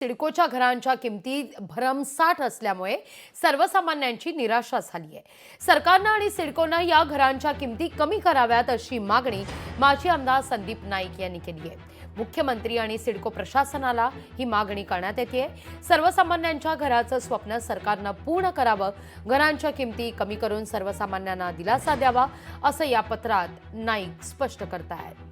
सिडकोच्या घरांच्या किमती भरमसाठ असल्यामुळे सर्वसामान्यांची निराशा झाली आहे। सरकारनं आणि सिडकोनं या घरांच्या किमती कमी कराव्यात अशी मागणी माजी आमदार संदीप नाईक यांनी केली आहे। मुख्यमंत्री आणि सिडको प्रशासनाला ही मागणी करण्यात येते। सर्वसामान्यांच्या घराचं स्वप्न सरकारनं पूर्ण करावं, घरांच्या किमती कमी करून सर्वसामान्यांना दिलासा द्यावा असं या पत्रात नाईक स्पष्ट करतायत।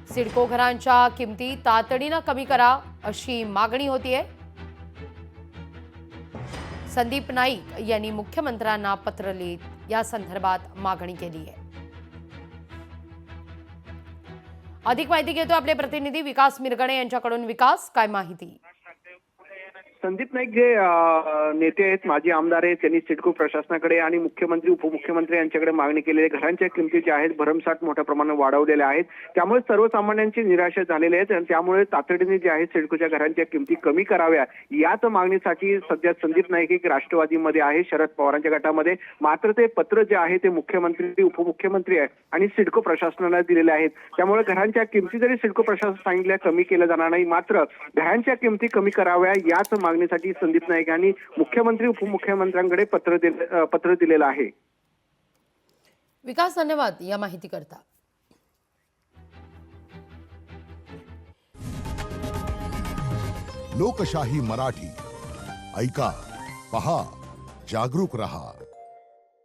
सिडको घरांच्या किमती तातडीनं कमी करा अशी मागणी होतीये। संदीप नाईक यांनी मुख्यमंत्र्यांना पत्र लिहित या संदर्भात मागणी केली आहे। अधिक माहिती घेतो आपले प्रतिनिधी विकास मिरगणे यांच्याकडून। विकास, काय माहिती? संदीप नाईक जे नेते आहेत, माजी आमदार आहेत, त्यांनी सिडको प्रशासनाकडे आणि मुख्यमंत्री उपमुख्यमंत्री यांच्याकडे मागणी केली आहे। घरांच्या किमती ज्या आहेत भरमसाठ मोठ्या प्रमाणात वाढवलेल्या आहेत, त्यामुळे सर्वसामान्यांची निराशा झालेली आहे आणि त्यामुळे तातडीने जे आहे सिडकोच्या घरांच्या किमती कमी कराव्या याच मागणीसाठी सध्या संदीप नाईक एक राष्ट्रवादीमध्ये आहे, शरद पवारांच्या गटामध्ये। मात्र ते पत्र जे आहे ते मुख्यमंत्री उपमुख्यमंत्री आहे आणि सिडको प्रशासनाला दिलेले आहेत। त्यामुळे घरांच्या किमती जरी सिडको प्रशासन सांगितल्या कमी केल्या जाणार नाही, मात्र घरांच्या किमती कमी कराव्या याच मागणीसाठी संदीप नाईक यांनी मुख्यमंत्री उपमुख्यमंत्र्यांकडे पत्र दिलेलं आहे। विकास, धन्यवाद या माहिती करता। लोकशाही मराठी ऐका, पहा, जागरूक रहा।